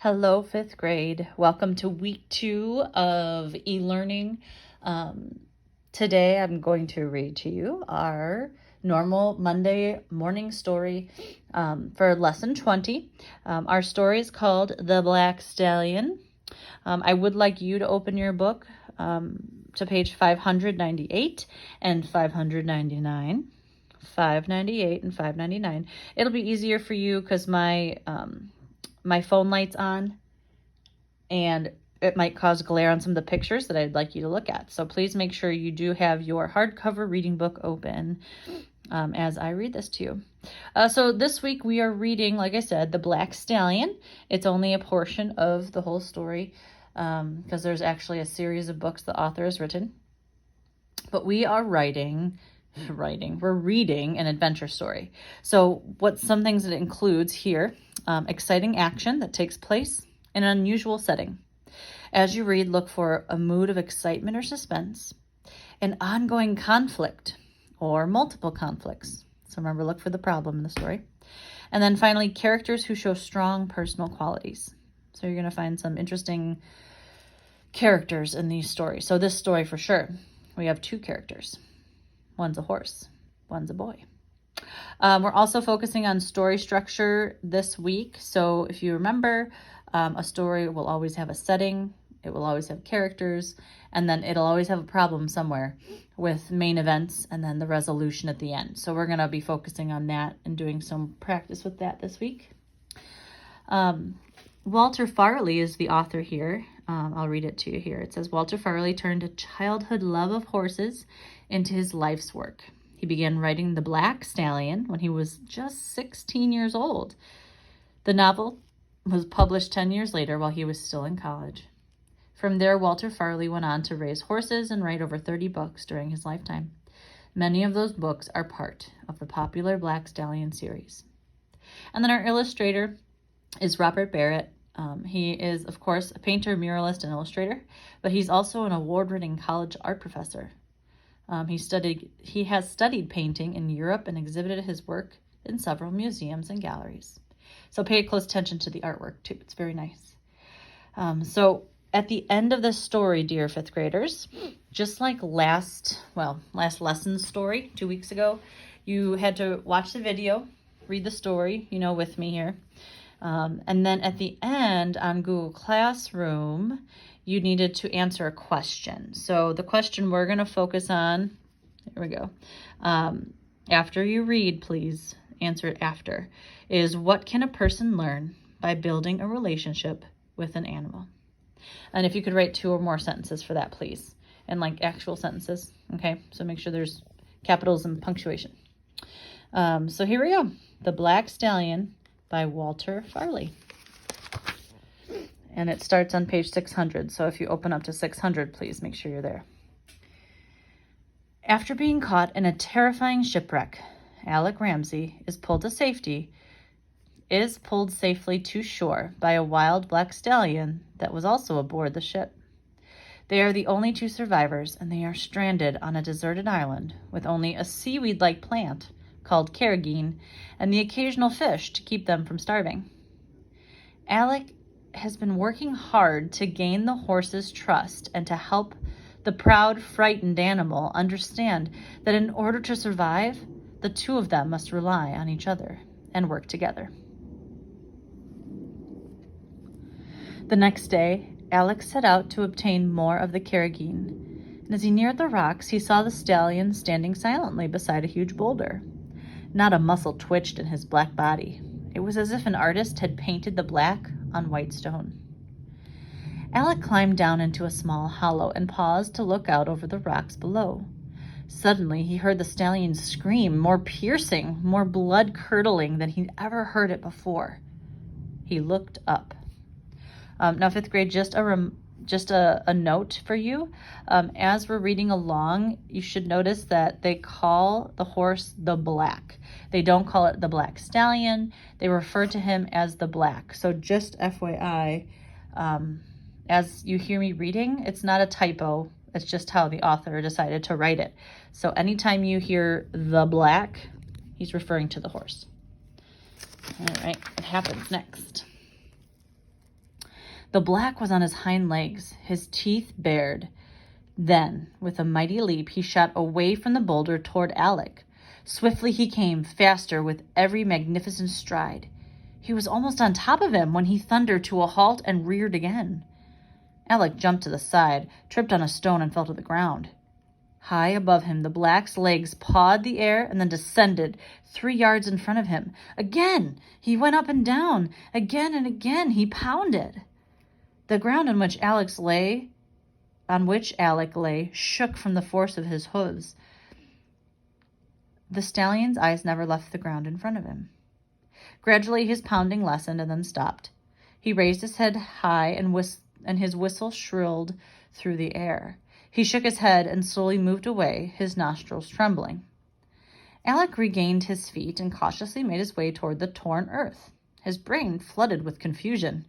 Hello, fifth grade. Welcome to week 2 of e-learning. Today I'm going to read to you our normal Monday morning story for lesson 20. Our story is called The Black Stallion. I would like you to open your book to page 598 and 599. 598 and 599. It'll be easier for you because my phone light's on and it might cause glare on some of the pictures that I'd like you to look at. So please make sure you do have your hardcover reading book open as I read this to you. So this week we are reading, like I said, The Black Stallion. It's only a portion of the whole story because there's actually a series of books the author has written. But we are we're reading an adventure story. So some things it includes here, exciting action that takes place in an unusual setting. As you read, look for a mood of excitement or suspense, an ongoing conflict or multiple conflicts. So remember, look for the problem in the story. And then finally, characters who show strong personal qualities. So you're going to find some interesting characters in these stories. So this story for sure, we have 2 characters. One's a horse, one's a boy. We're also focusing on story structure this week. So if you remember, a story will always have a setting, it will always have characters, and then it'll always have a problem somewhere with main events and then the resolution at the end. So we're going to be focusing on that and doing some practice with that this week. Walter Farley is the author here. I'll read it to you here. It says, Walter Farley turned a childhood love of horses into his life's work. He began writing The Black Stallion when he was just 16 years old. The novel was published 10 years later while he was still in college. From there, Walter Farley went on to raise horses and write over 30 books during his lifetime. Many of those books are part of the popular Black Stallion series. And then our illustrator is Robert Barrett. He is, of course, a painter, muralist, and illustrator, but he's also an award-winning college art professor. He has studied painting in Europe and exhibited his work in several museums and galleries. So pay close attention to the artwork too. It's very nice. So at the end of this story, dear 5th graders, just like last lesson's story 2 weeks ago, you had to watch the video, read the story, with me here. And then at the end on Google Classroom, you needed to answer a question. So the question we're going to focus on, here we go. After you read, please answer it after, is what can a person learn by building a relationship with an animal? And if you could write 2 or more sentences for that, please. And like actual sentences, okay? So make sure there's capitals and punctuation. So here we go. The Black Stallion by Walter Farley. And it starts on page 600. So if you open up to 600, please make sure you're there. After being caught in a terrifying shipwreck, Alec Ramsey is pulled safely to shore by a wild black stallion that was also aboard the ship. They are the only 2 survivors, and they are stranded on a deserted island with only a seaweed-like plant called carrageen and the occasional fish to keep them from starving. Alec has been working hard to gain the horse's trust and to help the proud, frightened animal understand that in order to survive, the 2 of them must rely on each other and work together. The next day, Alec set out to obtain more of the carrageen, and as he neared the rocks, he saw the stallion standing silently beside a huge boulder. Not a muscle twitched in his black body. It was as if an artist had painted the black on white stone. Alec climbed down into a small hollow and paused to look out over the rocks below. Suddenly, he heard the stallion scream, more piercing, more blood-curdling than he'd ever heard it before. He looked up. Now, 5th grade, just a note for you. As we're reading along, you should notice that they call the horse the Black. They don't call it the Black Stallion. They refer to him as the Black. So just FYI, as you hear me reading, it's not a typo. It's just how the author decided to write it. So anytime you hear the Black, he's referring to the horse. All right, what happens next? The black was on his hind legs, his teeth bared. Then, with a mighty leap, he shot away from the boulder toward Alec. Swiftly he came, faster with every magnificent stride. He was almost on top of him when he thundered to a halt and reared again. Alec jumped to the side, tripped on a stone, and fell to the ground. High above him, the black's legs pawed the air and then descended 3 yards in front of him. Again, he went up and down. Again and again, he pounded. The ground on which Alec lay shook from the force of his hooves. The stallion's eyes never left the ground in front of him. Gradually, his pounding lessened and then stopped. He raised his head high and his whistle shrilled through the air. He shook his head and slowly moved away, his nostrils trembling. Alec regained his feet and cautiously made his way toward the torn earth, his brain flooded with confusion.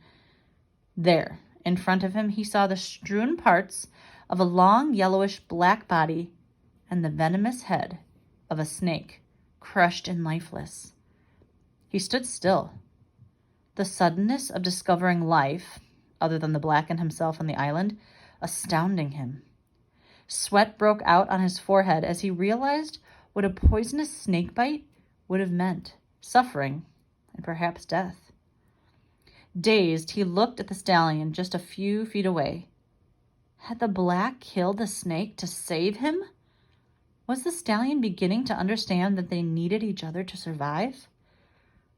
There, in front of him, he saw the strewn parts of a long yellowish black body and the venomous head of a snake, crushed and lifeless. He stood still. The suddenness of discovering life, other than the black and himself on the island, astounding him. Sweat broke out on his forehead as he realized what a poisonous snake bite would have meant: suffering and perhaps death. Dazed, he looked at the stallion just a few feet away. Had the black killed the snake to save him? Was the stallion beginning to understand that they needed each other to survive?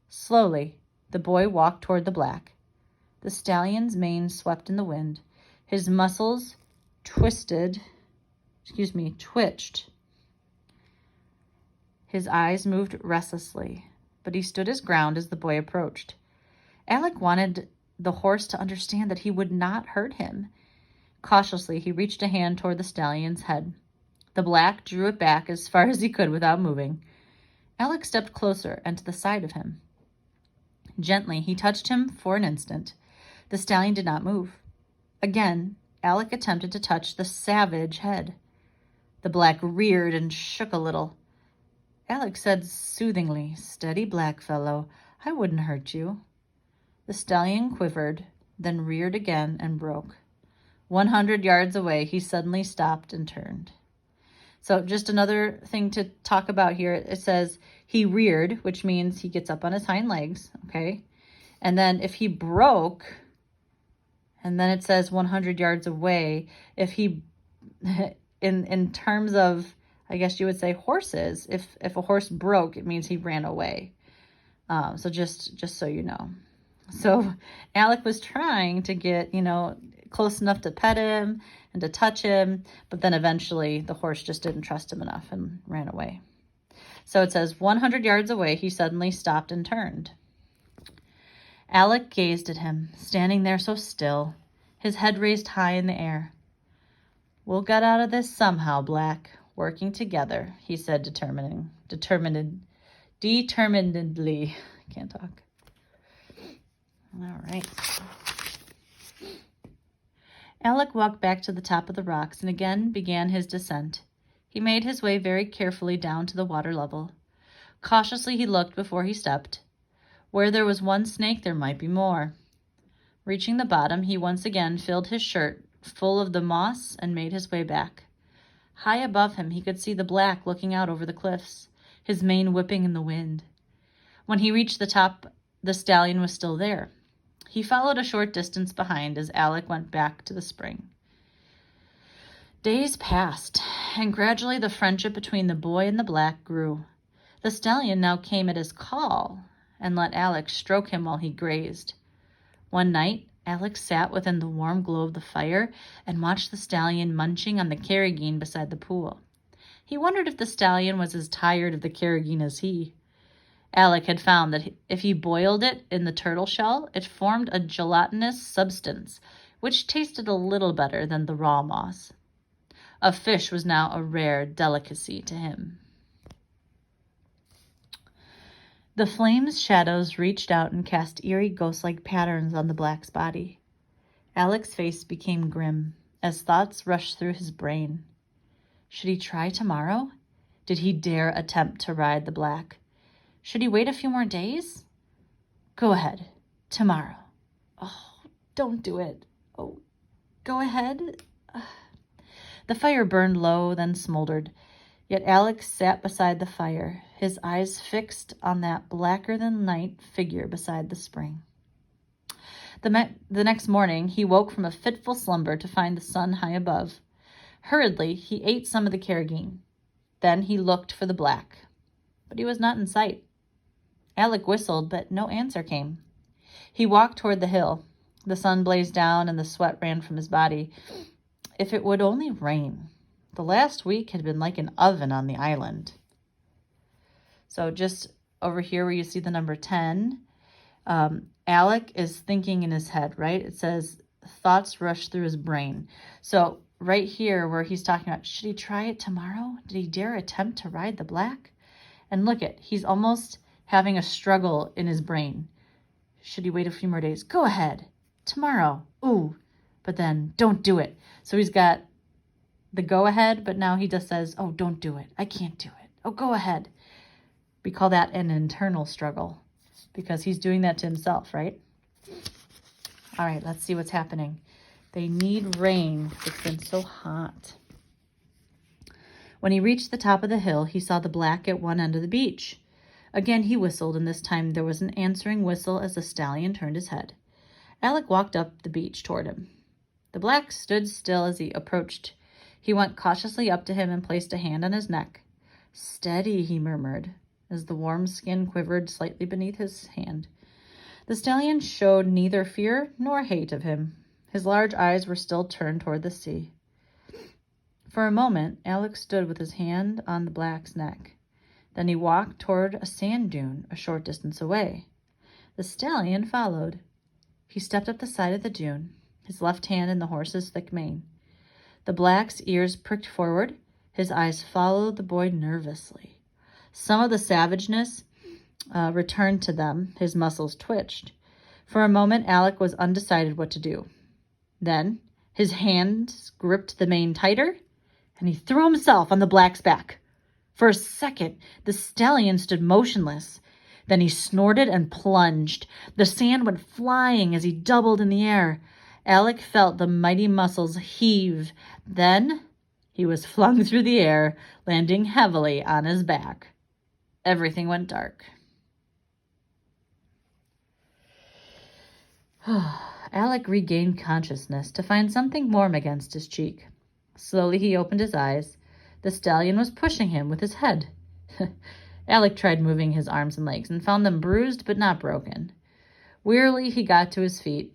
Slowly, the boy walked toward the black. The stallion's mane swept in the wind. His muscles twitched. His eyes moved restlessly, but he stood his ground as the boy approached. Alec wanted the horse to understand that he would not hurt him. Cautiously, he reached a hand toward the stallion's head. The black drew it back as far as he could without moving. Alec stepped closer and to the side of him. Gently, he touched him for an instant. The stallion did not move. Again, Alec attempted to touch the savage head. The black reared and shook a little. Alec said soothingly, "Steady, black fellow. I wouldn't hurt you." The stallion quivered, then reared again and broke. 100 yards away, he suddenly stopped and turned. So just another thing to talk about here. It says he reared, which means he gets up on his hind legs, okay? And then if he broke, and then it says 100 yards away, if he, in terms of, I guess you would say horses, if a horse broke, it means he ran away. So just so you know. So Alec was trying to get, close enough to pet him and to touch him, but then eventually the horse just didn't trust him enough and ran away. So it says 100 yards away, he suddenly stopped and turned. Alec gazed at him, standing there so still, his head raised high in the air. "We'll get out of this somehow, Black, working together," he said determinedly. Can't talk. All right. Alec walked back to the top of the rocks and again began his descent. He made his way very carefully down to the water level. Cautiously he looked before he stepped. Where there was one snake, there might be more. Reaching the bottom, he once again filled his shirt full of the moss and made his way back. High above him, he could see the black looking out over the cliffs, his mane whipping in the wind. When he reached the top, the stallion was still there. He followed a short distance behind as Alec went back to the spring. Days passed, and gradually the friendship between the boy and the black grew. The stallion now came at his call and let Alec stroke him while he grazed. One night, Alec sat within the warm glow of the fire and watched the stallion munching on the carrageen beside the pool. He wondered if the stallion was as tired of the carrageen as he. Alec had found that if he boiled it in the turtle shell, it formed a gelatinous substance, which tasted a little better than the raw moss. A fish was now a rare delicacy to him. The flame's shadows reached out and cast eerie ghost-like patterns on the black's body. Alec's face became grim as thoughts rushed through his brain. Should he try tomorrow? Did he dare attempt to ride the black? Should he wait a few more days? Go ahead. Tomorrow. Oh, don't do it. Oh, go ahead. The fire burned low, then smoldered. Yet Alec sat beside the fire, his eyes fixed on that blacker-than-night figure beside the spring. The next morning, he woke from a fitful slumber to find the sun high above. Hurriedly, he ate some of the carrageen. Then he looked for the black, but he was not in sight. Alec whistled, but no answer came. He walked toward the hill. The sun blazed down and the sweat ran from his body. If it would only rain. The last week had been like an oven on the island. So just over here where you see the number 10, Alec is thinking in his head, right? It says thoughts rush through his brain. So right here where he's talking about, should he try it tomorrow? Did he dare attempt to ride the black? And look at, he's almost having a struggle in his brain. Should he wait a few more days? Go ahead. Tomorrow. Ooh. But then don't do it. So he's got the go ahead, but now he just says, oh, don't do it. I can't do it. Oh, go ahead. We call that an internal struggle because he's doing that to himself, right? All right, let's see what's happening. They need rain. It's been so hot. When he reached the top of the hill, he saw the black at one end of the beach. Again, he whistled, and this time there was an answering whistle as the stallion turned his head. Alec walked up the beach toward him. The black stood still as he approached. He went cautiously up to him and placed a hand on his neck. Steady, he murmured, as the warm skin quivered slightly beneath his hand. The stallion showed neither fear nor hate of him. His large eyes were still turned toward the sea. For a moment, Alec stood with his hand on the black's neck. Then he walked toward a sand dune a short distance away. The stallion followed. He stepped up the side of the dune, his left hand in the horse's thick mane. The black's ears pricked forward. His eyes followed the boy nervously. Some of the savageness returned to them. His muscles twitched. For a moment, Alec was undecided what to do. Then his hands gripped the mane tighter, and he threw himself on the black's back. For a second, the stallion stood motionless. Then he snorted and plunged. The sand went flying as he doubled in the air. Alec felt the mighty muscles heave. Then he was flung through the air, landing heavily on his back. Everything went dark. Alec regained consciousness to find something warm against his cheek. Slowly he opened his eyes. The stallion was pushing him with his head. Alec tried moving his arms and legs and found them bruised but not broken. Wearily he got to his feet.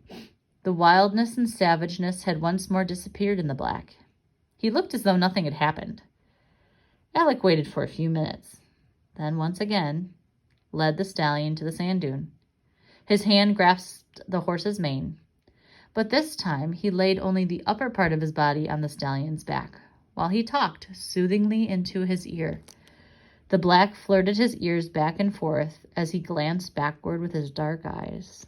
The wildness and savageness had once more disappeared in the black. He looked as though nothing had happened. Alec waited for a few minutes, then once again led the stallion to the sand dune. His hand grasped the horse's mane, but this time he laid only the upper part of his body on the stallion's back, while he talked soothingly into his ear. The black flirted his ears back and forth as he glanced backward with his dark eyes.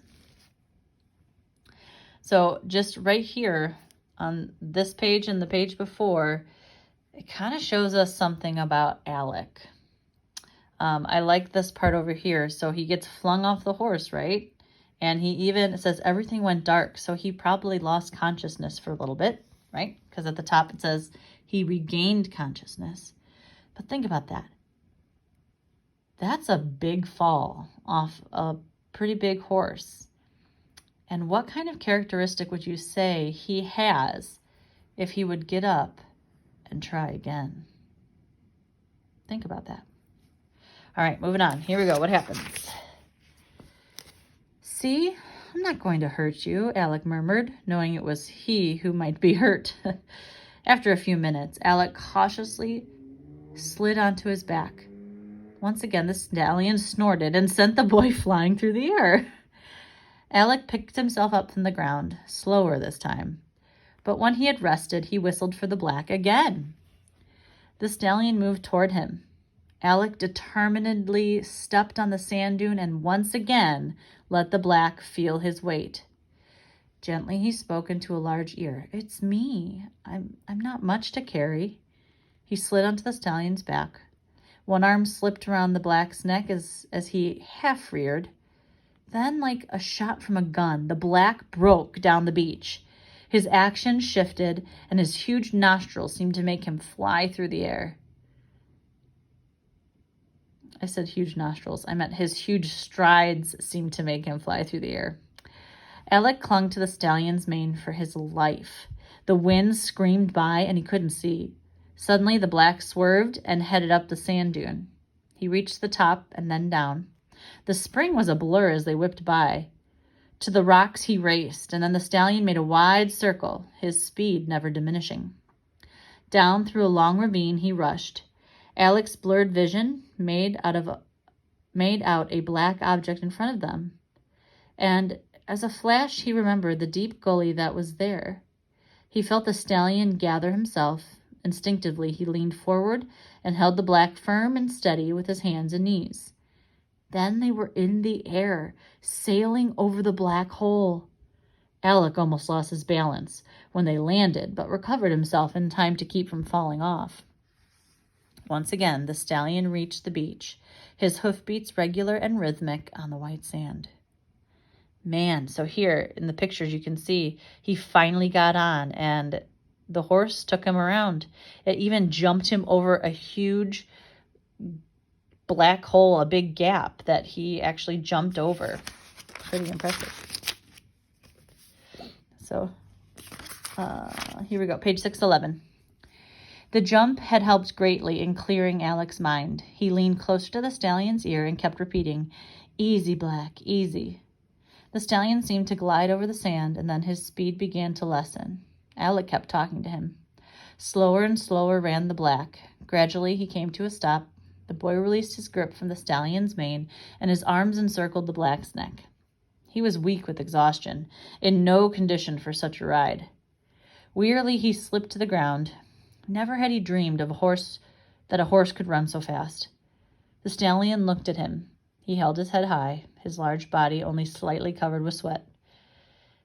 So just right here on this page and the page before, it kind of shows us something about Alec. I like this part over here. So he gets flung off the horse, right? And it says everything went dark. So he probably lost consciousness for a little bit, right? Because at the top it says he regained consciousness. But think about that. That's a big fall off a pretty big horse. And what kind of characteristic would you say he has if he would get up and try again? Think about that. All right, moving on. Here we go. What happens? See, I'm not going to hurt you, Alec murmured, knowing it was he who might be hurt. After a few minutes, Alec cautiously slid onto his back. Once again, the stallion snorted and sent the boy flying through the air. Alec picked himself up from the ground, slower this time. But when he had rested, he whistled for the black again. The stallion moved toward him. Alec determinedly stepped on the sand dune and once again let the black feel his weight. Gently he spoke into a large ear. It's me. I'm not much to carry. He slid onto the stallion's back. One arm slipped around the black's neck as he half reared. Then, like a shot from a gun, the black broke down the beach. His action shifted, and his huge nostrils seemed to make him fly through the air. I said huge nostrils. I meant his huge strides seemed to make him fly through the air. Alec clung to the stallion's mane for his life. The wind screamed by, and he couldn't see. Suddenly, the black swerved and headed up the sand dune. He reached the top and then down. The spring was a blur as they whipped by. To the rocks he raced, and then the stallion made a wide circle, his speed never diminishing. Down through a long ravine he rushed. Alec's blurred vision made out a black object in front of them. And as a flash, he remembered the deep gully that was there. He felt the stallion gather himself. Instinctively, he leaned forward and held the black firm and steady with his hands and knees. Then they were in the air, sailing over the black hole. Alec almost lost his balance when they landed, but recovered himself in time to keep from falling off. Once again, the stallion reached the beach, his hoofbeats regular and rhythmic on the white sand. Man, so here in the pictures you can see he finally got on, and the horse took him around. It even jumped him over a huge black hole, a big gap that he actually jumped over. Pretty impressive. So here we go, page 611. The jump had helped greatly in clearing Alec's mind. He leaned closer to the stallion's ear and kept repeating, "Easy, Black, easy." The stallion seemed to glide over the sand, and then his speed began to lessen. Alec kept talking to him. Slower and slower ran the black. Gradually he came to a stop. The boy released his grip from the stallion's mane, and his arms encircled the black's neck. He was weak with exhaustion, in no condition for such a ride. Wearily he slipped to the ground. Never had he dreamed of that a horse could run so fast. The stallion looked at him. He held his head high, his large body only slightly covered with sweat.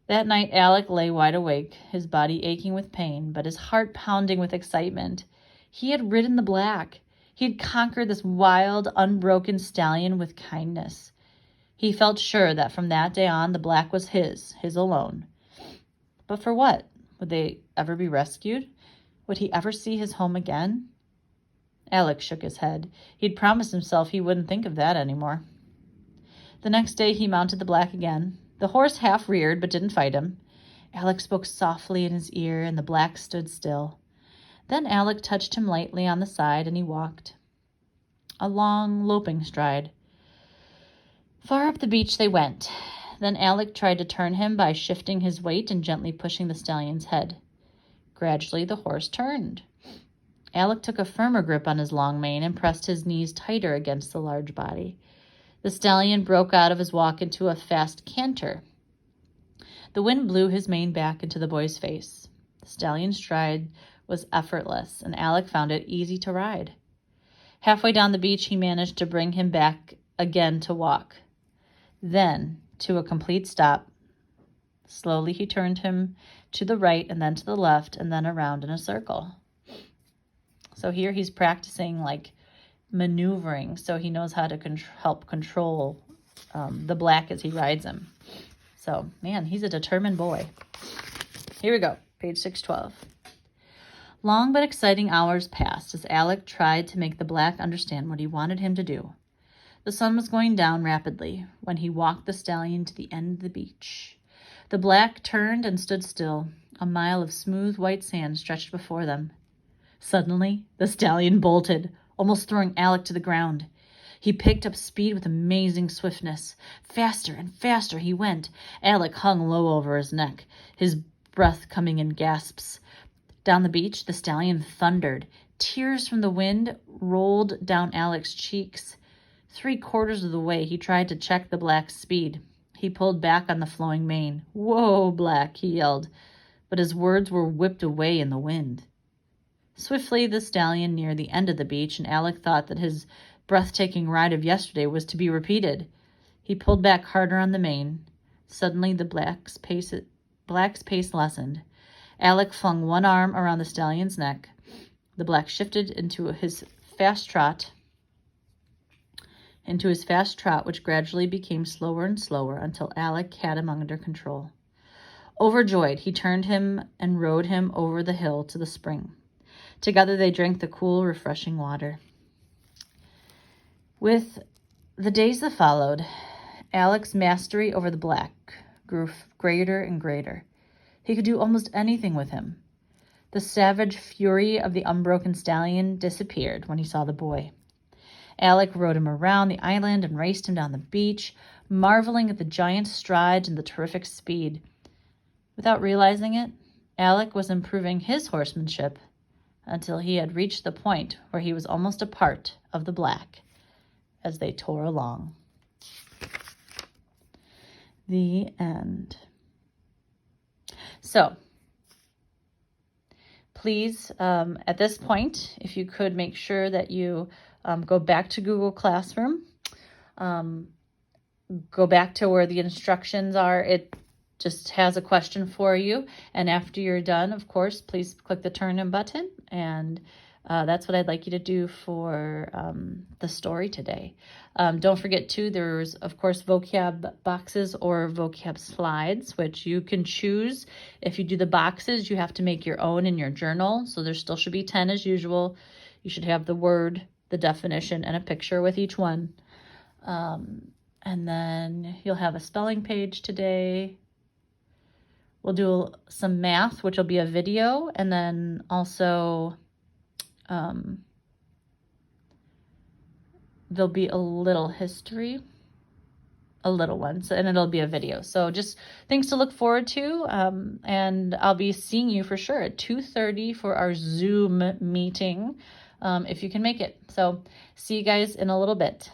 That night Alec lay wide awake, his body aching with pain, but his heart pounding with excitement. He had ridden the black. He had conquered this wild, unbroken stallion with kindness. He felt sure that from that day on the black was his alone. But for what? Would they ever be rescued? Would he ever see his home again? Alec shook his head. He'd promised himself he wouldn't think of that anymore. The next day he mounted the black again. The horse half reared but didn't fight him. Alec spoke softly in his ear, and the black stood still. Then Alec touched him lightly on the side, and he walked. A long, loping stride. Far up the beach they went. Then Alec tried to turn him by shifting his weight and gently pushing the stallion's head. Gradually the horse turned. Alec took a firmer grip on his long mane and pressed his knees tighter against the large body. The stallion broke out of his walk into a fast canter. The wind blew his mane back into the boy's face. The stallion's stride was effortless, and Alec found it easy to ride. Halfway down the beach, he managed to bring him back again to walk. Then, to a complete stop. Slowly he turned him to the right and then to the left and then around in a circle. So here he's practicing like maneuvering, so he knows how to help control the black as he rides him. So, man, he's a determined boy. Here we go, page 612. Long but exciting hours passed as Alec tried to make the black understand what he wanted him to do. The sun was going down rapidly when he walked the stallion to the end of the beach. The black turned and stood still. A mile of smooth white sand stretched before them. Suddenly, the stallion bolted, almost throwing Alec to the ground. He picked up speed with amazing swiftness. Faster and faster he went. Alec hung low over his neck, his breath coming in gasps. Down the beach, the stallion thundered. Tears from the wind rolled down Alec's cheeks. 3/4 of the way, he tried to check the black's speed. He pulled back on the flowing mane. "Whoa, Black," he yelled, but his words were whipped away in the wind. Swiftly, the stallion neared the end of the beach, and Alec thought that his breathtaking ride of yesterday was to be repeated. He pulled back harder on the mane. Suddenly, the black's pace lessened. Alec flung one arm around the stallion's neck. The black shifted into his fast trot, into his fast trot, which gradually became slower and slower until Alec had him under control. Overjoyed, he turned him and rode him over the hill to the spring. Together they drank the cool, refreshing water. With the days that followed, Alec's mastery over the black grew greater and greater. He could do almost anything with him. The savage fury of the unbroken stallion disappeared when he saw the boy. Alec rode him around the island and raced him down the beach, marveling at the giant strides and the terrific speed. Without realizing it, Alec was improving his horsemanship until he had reached the point where he was almost a part of the black as they tore along. The end. So, please, at this point, if you could make sure that you go back to Google Classroom, go back to where the instructions are. It just has a question for you. And after you're done, of course, please click the turn in button. And that's what I'd like you to do for the story today. Don't forget, too, there's, of course, vocab boxes or vocab slides, which you can choose. If you do the boxes, you have to make your own in your journal. So there still should be 10 as usual. You should have the word, the definition, and a picture with each one. And then you'll have a spelling page today. We'll do some math, which will be a video, and then also there'll be a little history, a little one, and it'll be a video. So just things to look forward to, and I'll be seeing you for sure at 2:30 for our Zoom meeting, if you can make it. So see you guys in a little bit.